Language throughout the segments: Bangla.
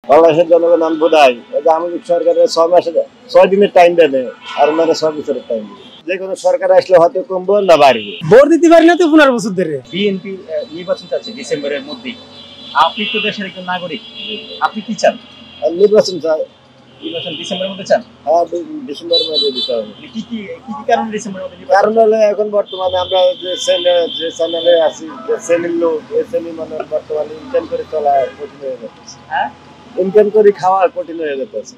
বাংলাদেশের জনগণ আমি বোধহয় আওয়ামী লীগ সরকারের 6 মাসের 6 দিনের টাইম দেবে আর ওনারা 6 বছরের টাইম দেবে। যে কোনো সরকার আসলে হয়তো কমবো না বাড়বে। ভোট দিতে পারি না তো 15 বছর ধরে। বিএনপি নির্বাচন চাচ্ছে ডিসেম্বরের মধ্যেই। আপনি তো দেশের একজন নাগরিক, আপনি কি চান? নির্বাচন চাই। নির্বাচন ডিসেম্বরের মধ্যে চান? হ্যাঁ, ডিসেম্বরের মধ্যে দিতে হবে। কি কি কারণে ডিসেম্বরের মধ্যে? কারণ হলো এখন বর্তমানে আমরা যে চ্যানেলে আছি, যে শ্রেণীর লোক, এই শ্রেণী মানে বর্তমানে ইনকাম করে চলা কঠিন হয়ে যাচ্ছে। হ্যাঁ, ইনকাম করে খাওয়া কঠিন হয়ে যাচ্ছে।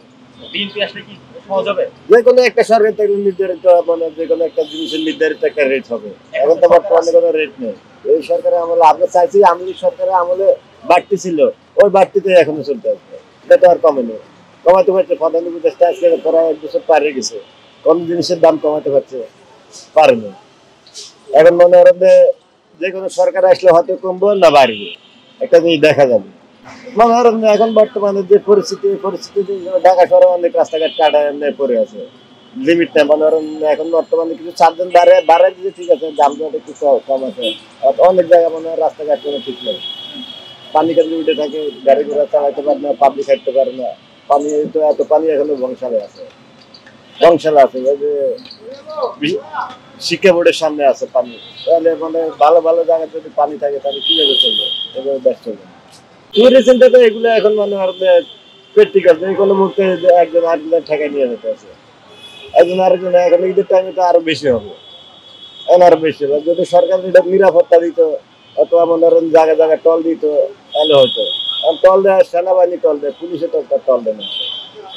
বিএনপি আসলে কি সহজ হবে? যে কোনো একটা সরকার থেকে নির্ধারিত মানে যে কোনো একটা জিনিসের নির্ধারিত একটা রেট হবে। এখন তো বর্তমানে কোনো রেট নেই। এই সরকারের আমলে আমরা চাইছি আওয়ামী সরকারের আমলে বাড়তি ছিল, ওই বাড়তিতে এখনো চলতে আসবে। এটা তো আর কমেনি। কমাতে পারছে প্রধান উপদেষ্টা আজকে প্রায় 1 বছর পারে গেছে, কোন জিনিসের দাম কমাতে পারছে পারেনি। এখন মনে হয় যে কোনো সরকার আসলে হয়তো কমবো না বাড়বে, একটা জিনিস দেখা যাবে। মনে হয় এখন বর্তমানে যে পরিস্থিতি ঢাকা শহরে অনেক রাস্তাঘাট কাটা পড়ে আছে, লিমিট নেই। মনে হয় এখন বর্তমানে কিছু 4 জন বাড়ায় দিতে ঠিক আছে, যানজট একটু কম আছে। অনেক জায়গায় মনে হয় রাস্তাঘাট কোনো ঠিক নেই, পানি কাজে উঠে থাকে, গাড়ি ঘোড়া চালাইতে পারে না, পাবলিক হাঁটতে পারে না। পানি তো এত পানি এখনো বংশালে আছে, ওই যে শিক্ষা বোর্ডের সামনে আছে পানি। তাহলে মানে ভালো ভালো জায়গায় যদি পানি থাকে তাহলে কিভাবে চলবে? এভাবে ব্যস্ত চলবে। টুরিজমটা তো এগুলো এখন মানে প্র্যাকটিক্যাল, যে কোনো মুহূর্তে একজন আরেকজন ঠেকাই নিয়ে যেতে আছে, একজন আরেকজন। এখন ঈদের টাইমে তো আরো বেশি হবে, এখন আরো বেশি হবে। যদি সরকার এটা নিরাপত্তা দিত অথবা মনে করেন জায়গায় জায়গায় টল দিত তাহলে হয়তো। টল দেয় সেনাবাহিনী, টল দেয়, পুলিশে তো টল দেয় না।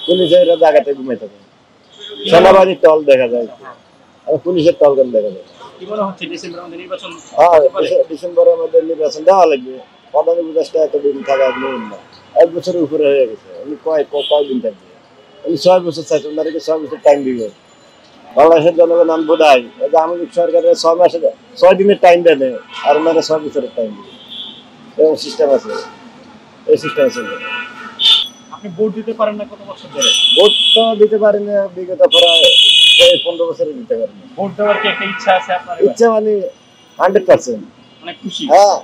পুলিশে এটা জায়গাতে ঘুমাই থাকে, সেনাবাহিনীর টল দেখা যায়, আর পুলিশের টল কেন দেখা যায়? কি মনে হচ্ছে ডিসেম্বরের মধ্যে নির্বাচন? হ্যাঁ, ডিসেম্বরের মধ্যে নির্বাচন দেওয়া লাগবে। প্রধান উপদেষ্টা এতদিন থাকা নিয়ম না, 1 বছরের উপরে হয়ে গেছে। উনি কয়দিন থাকবে? উনি 6 বছর চাইছেন, ওনাদেরকে 6 বছর টাইম দিবে। বাংলাদেশের জনগণ আমি বোধহয় আওয়ামী লীগ সরকারের 6 দিনের টাইম দেবে আর ওনারা 6 বছরের টাইম দিবে। এরকম সিস্টেম আছে, এই সিস্টেমে চলবে। আপনি ভোট দিতে পারেন না কত বছর ধরে? ভোট তো দিতে পারি না, বিগত প্রায় 15 বছরে দিতে পারি না। ভোট দেওয়ার কি একটা ইচ্ছা আছে আপনার? ইচ্ছা মানে 100%। অনেক খুশি। হ্যাঁ,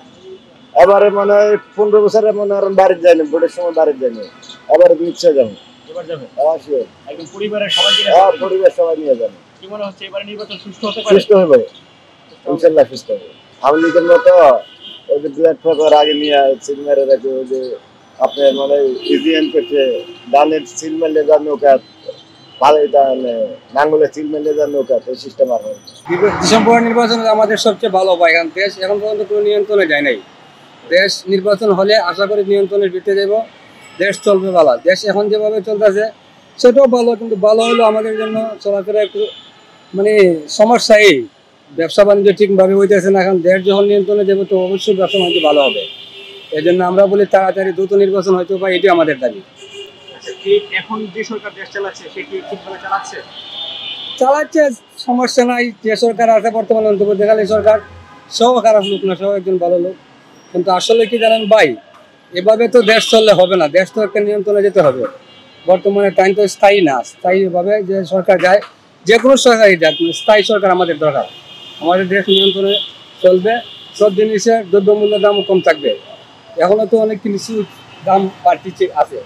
এবারে মনে হয় 15 বছরে মনে হয় বাড়িতে যায়নি, ভোটের সময় বাড়িতে যায়নি। এবারে ইচ্ছা যাবো। এবার যাবে? হ্যাঁ, শিওর। একদম পরিবারের সবাইকে? হ্যাঁ, পরিবার সবাই নিয়ে যাবে। কি মনে হচ্ছে এবারে নির্বাচন সুষ্ঠু হতে পারে? সুষ্ঠু হবে, ইনশাল্লাহ সুষ্ঠু হবে। আওয়ামী লীগের মতো ওই যে প্ল্যাটফর্মের আগে নিয়ে সিল মেরে রাখে, ওই যে আপনার মানে ইভিএম করছে, ডানের সিল মেলে যার নৌকা, ভালো নাঙ্গলে সিল মেলে যার নৌকা, ওই সিস্টেম আর হয়। ডিসেম্বর নির্বাচন আমাদের সবচেয়ে ভালো উপায়, কারণ দেশ এখন পর্যন্ত কোনো নিয়ন্ত্রণে যায় নাই। দেশ নির্বাচন হলে আশা করি নিয়ন্ত্রণের ভিতরে যাব, দেশ চলবে ভালো। দেশ এখন যেভাবে চলতেছে সেটাও ভালো, কিন্তু ভালো হলেও আমাদের জন্য চলাফেরা একটু মানে সমস্যাই। ব্যবসা বাণিজ্য ঠিকভাবে হইতেছে না। এখন দেশ যখন নিয়ন্ত্রণে যাবে তো অবশ্যই ব্যবসা বাণিজ্য ভালো হবে। এই জন্য আমরা বলি তাড়াতাড়ি দ্রুত নির্বাচন হইতে পারে, এটি আমাদের দাবি। এখন যে সরকার দেশ চালাচ্ছে সে কি ঠিকভাবে চালাচ্ছে? চালাচ্ছে, সমস্যা নাই। যে সরকার আছে বর্তমানে অন্তর্বর্তীকালীন সরকার, সব খারাপ লোক না, সব একজন ভালো লোক। কিন্তু আসলে কি জানেন ভাই, এভাবে তো দেশ চললে হবে না, দেশ তো একটা নিয়ন্ত্রণে যেতে হবে। বর্তমানে টাইম তো স্থায়ী না, স্থায়ীভাবে যে সরকার যায়, যে কোনো সরকারই যাক, স্থায়ী সরকার আমাদের দরকার। আমাদের দেশ নিয়ন্ত্রণে চলবে, সব জিনিসের দ্রব্যমূল্যের দামও কম থাকবে। এখনও তো অনেক কিছু দাম বাড়তি আছে,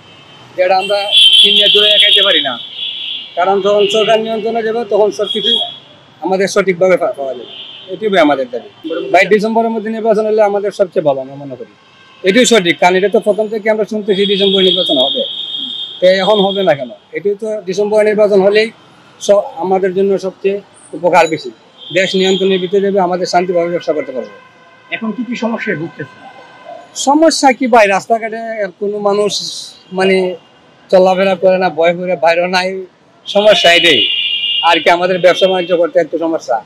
যেটা আমরা কিনে জোরে খাইতে পারি না। কারণ যখন সরকার নিয়ন্ত্রণে যাবে তখন সব কিছু আমাদের সঠিকভাবে পাওয়া যাবে। এটিই আমাদের দাবি ভাই। ডিসেম্বরের মধ্যে নির্বাচন হলে আমাদের সবচেয়ে ভালো আমরা মনে করি, এটিও সঠিক। কারণ এটা তো প্রথম থেকে আমরা শুনতেছি ডিসেম্বর নির্বাচন হবে, তো এখন হবে না কেন? এটি তো ডিসেম্বর নির্বাচন হলেই আমাদের জন্য সবচেয়ে উপকার বেশি। দেশ নিয়ন্ত্রণের ভিতরে যাবে, আমাদের শান্তিভাবে ব্যবসা করতে পারবো। এখন কি কি সমস্যায় ভুগতেছে? সমস্যা কি ভাই, রাস্তাঘাটে কোনো মানুষ মানে চলাফেরা করে না, ভয় করে বাইরে নাই, সমস্যা এটাই। আর কি আমাদের ব্যবসা বাণিজ্য করতে একটু সমস্যা,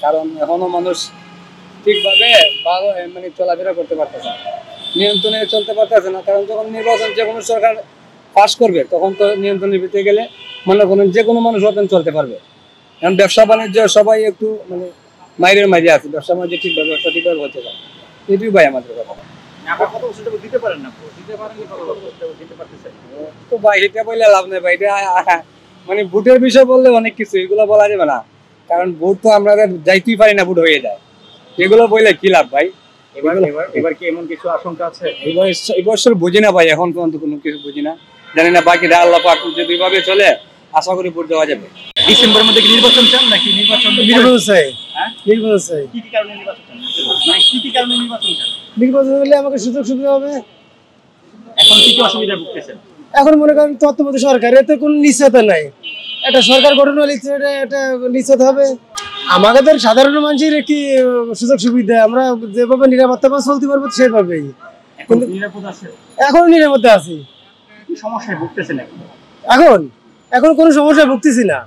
কারণ এখনো মানুষ ঠিকভাবে ভালো মানে চলাফেরা করতে পারতেছে না, নিয়ন্ত্রণে চলতে পারতেছে না। কারণ যখন নির্বাচন যে কোনো সরকার পাস করবে তখন তো নিয়ন্ত্রণের ভিতরে গেলে মনে করেন যে কোনো মানুষ ওখানে চলতে পারবে। কারণ ব্যবসা বাণিজ্য সবাই একটু মানে মাইরের মাঝে আছে, ব্যবসা বাণিজ্য ঠিকভাবে সঠিকভাবে হতে পারে। এটুকুই ভাই আমাদের কথা। দিতে পারেন না, দিতে পারেন দিতে পারতেছে তো ভাই, এটা বললে লাভ নেই ভাই। এটা মানে ভোটের বিষয় বললে অনেক কিছু, এগুলো বলা যাবে না। কারণ ভোট তো আমরা যাইতেই পারি না, ভোট হয়ে যায়, এগুলো বললে কি লাভ ভাই? এবার কি এমন কিছু আশঙ্কা আছে? এবছর বুঝি না ভাই, এখন পর্যন্ত কোনো কিছু বুঝি না, জানি না বাকিটা আল্লাহ পাক যদি এভাবে চলে আশা করি ভোট দেওয়া যাবে। ডিসেম্বরের মধ্যে কি নির্বাচন চান নাকি নির্বাচন চাই, হ্যাঁ? নির্বাচন চাই। কি কি কারণে নির্বাচন চান? মানে কি কি কারণে নির্বাচন চান? নির্বাচন হলে আমাকে সুযোগ সুবিধা হবে। এখন কি কি অসুবিধা ভুগতেছেন? এখন মনে করেন তত্ত্বাবধায়ক সরকার, এতে কোনো নিশ্চয়তা নাই। একটা সরকার গঠন হলে এটা নিশ্চিত হবে। আমাদের সাধারণ মানুষের কি সুযোগ সুবিধা, আমরা যেভাবে নিরাপত্তা চলতে পারবো সেভাবেই। এখন নিরাপদ আছে? এখন নিরাপত্তা আছি। কি সমস্যায় ভুগতেছেন এখন? এখন কোনো সমস্যায় ভুগতেছি না।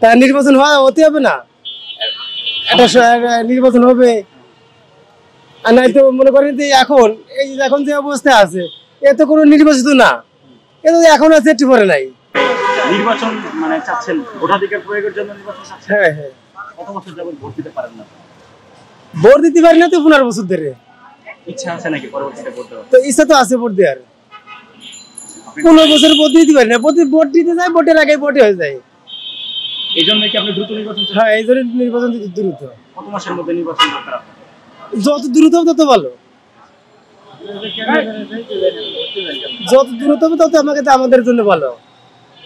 তা নির্বাচন হতে হবে না, একটা নির্বাচন হবে। আর নাই তো মনে করেন যে এখন যে অবস্থা আছে, এ তো কোনো নির্বাচিত না, এ তো এখন আছে, একটু পরে নাই। নির্বাচন মানে চাচ্ছেন, ভোটাধিকার প্রয়োগের জন্য নির্বাচন চাচ্ছেন? হ্যাঁ হ্যাঁ। কত বছর যাবত ভোট দিতে পারেন না? ভোট দিতে পারি না তো 15 বছর ধরে। ইচ্ছা আছে নাকি পরবর্তীতে ভোট দেওয়ার? তো ইচ্ছা তো আছে ভোট দেওয়ার। 15 বছর ভোট দিতে পারি না, ভোট দিতে যাই, ভোটের আগে ভোটে হয়ে যায়। এই জন্য কি আপনি দ্রুত নির্বাচন চান? হ্যাঁ, এই জন্য নির্বাচন দ্রুত। কত মাসের মধ্যে নির্বাচন দরকার আপনার? যত দ্রুত হবে তত ভালো, যত দ্রুত হবে তত আমাদের জন্য ভালো।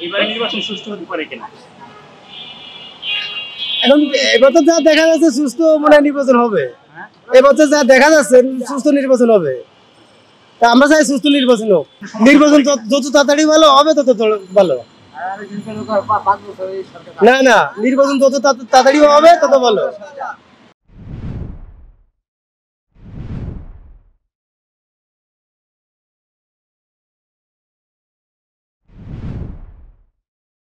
এবারে নির্বাচন সুষ্ঠু হতে পারে কিনা? এখন এবার তো যা দেখা যাচ্ছে সুস্থ মানে নির্বাচন হবে। এবার তো যা দেখা যাচ্ছে সুস্থ নির্বাচন হবে। তা আমরা চাই সুস্থ নির্বাচন হোক। নির্বাচন যত তাড়াতাড়ি ভালো হবে তত ভালো। না, নির্বাচন যত তাড়াতাড়ি হবে তত ভালো।